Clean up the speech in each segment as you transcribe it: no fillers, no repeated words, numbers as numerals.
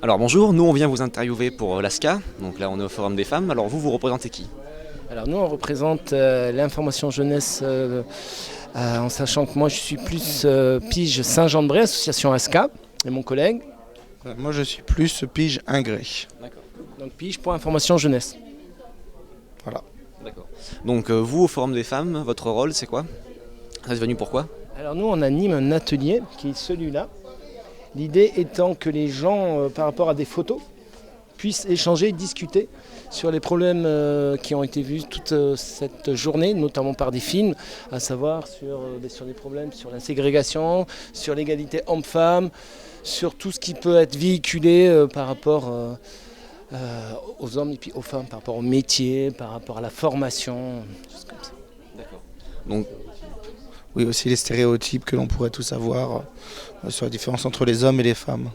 Alors bonjour, nous on vient vous interviewer pour l'ASCA, donc là on est au Forum des femmes. Alors vous représentez qui? Alors nous on représente l'information jeunesse en sachant que moi je suis plus Pige Saint-Jean-de-Bray, association ASCA, et mon collègue. Moi je suis plus Pige Ingré. D'accord. Donc Pige pour information jeunesse. Voilà. D'accord. Donc vous au Forum des femmes, votre rôle c'est quoi? Ça est venu pourquoi? Alors nous on anime un atelier qui est celui-là. L'idée étant que les gens par rapport à des photos puissent échanger, discuter sur les problèmes qui ont été vus toute cette journée, notamment par des films, à savoir sur les problèmes sur la ségrégation, sur l'égalité homme-femme, sur tout ce qui peut être véhiculé par rapport aux hommes et puis aux femmes, par rapport au métier, par rapport à la formation, choses comme ça. D'accord. Donc Oui, aussi les stéréotypes que l'on pourrait tous avoir sur la différence entre les hommes et les femmes.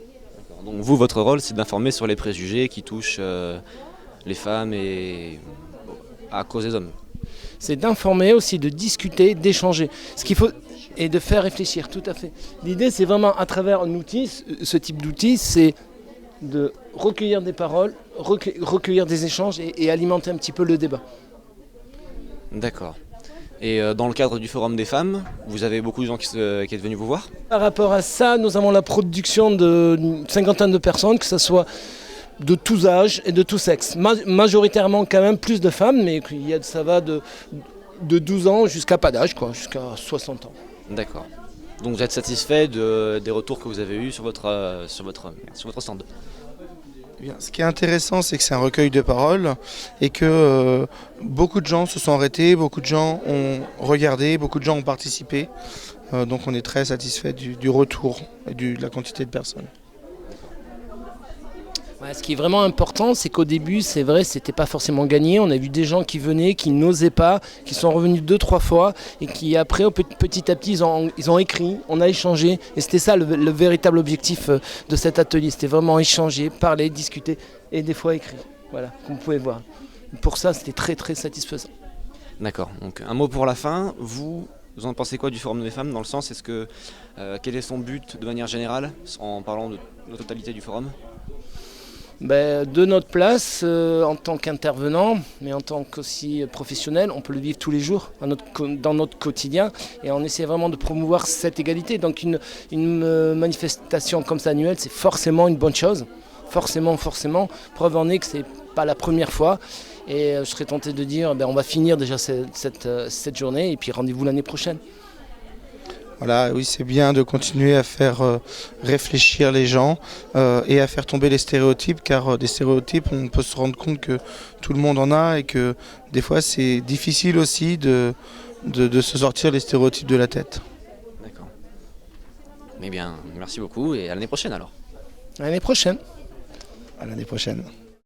Donc vous, votre rôle, c'est d'informer sur les préjugés qui touchent les femmes et à cause des hommes. C'est d'informer aussi, de discuter, d'échanger. Ce qu'il faut et de faire réfléchir, tout à fait. L'idée, c'est vraiment à travers un outil, ce type d'outil, c'est de recueillir des paroles, recueillir des échanges et alimenter un petit peu le débat. D'accord. Et dans le cadre du Forum des femmes, vous avez beaucoup de gens qui est venus vous voir? Par rapport à ça, nous avons la production d'une cinquantaine de personnes, que ce soit de tous âges et de tous sexes. Majoritairement quand même plus de femmes, mais ça va de 12 ans jusqu'à pas d'âge, jusqu'à 60 ans. D'accord. Donc vous êtes satisfait des retours que vous avez eus sur votre stand? Eh bien, ce qui est intéressant, c'est que c'est un recueil de paroles et que beaucoup de gens se sont arrêtés, beaucoup de gens ont regardé, beaucoup de gens ont participé. Donc on est très satisfait du retour et de la quantité de personnes. Ouais, ce qui est vraiment important, c'est qu'au début, c'est vrai, c'était pas forcément gagné. On a vu des gens qui venaient, qui n'osaient pas, qui sont revenus 2-3 fois et qui après, petit à petit, ils ont écrit, on a échangé. Et c'était ça le véritable objectif de cet atelier. C'était vraiment échanger, parler, discuter et des fois écrire. Voilà, comme vous pouvez voir. Pour ça, c'était très très satisfaisant. D'accord. Donc un mot pour la fin. Vous en pensez quoi du Forum des femmes, dans le sens, quel est son but de manière générale, en parlant de la totalité du forum? De notre place, en tant qu'intervenant, mais en tant qu'aussi professionnel, on peut le vivre tous les jours dans notre quotidien et on essaie vraiment de promouvoir cette égalité. Donc une manifestation comme ça annuelle, c'est forcément une bonne chose. Forcément. Preuve en est que ce n'est pas la première fois. Et je serais tenté de dire, on va finir déjà cette journée et puis rendez-vous l'année prochaine. Voilà, oui, c'est bien de continuer à faire réfléchir les gens et à faire tomber les stéréotypes, car des stéréotypes, on peut se rendre compte que tout le monde en a et que des fois c'est difficile aussi de se sortir les stéréotypes de la tête. D'accord. Eh bien, merci beaucoup et à l'année prochaine alors. À l'année prochaine. À l'année prochaine.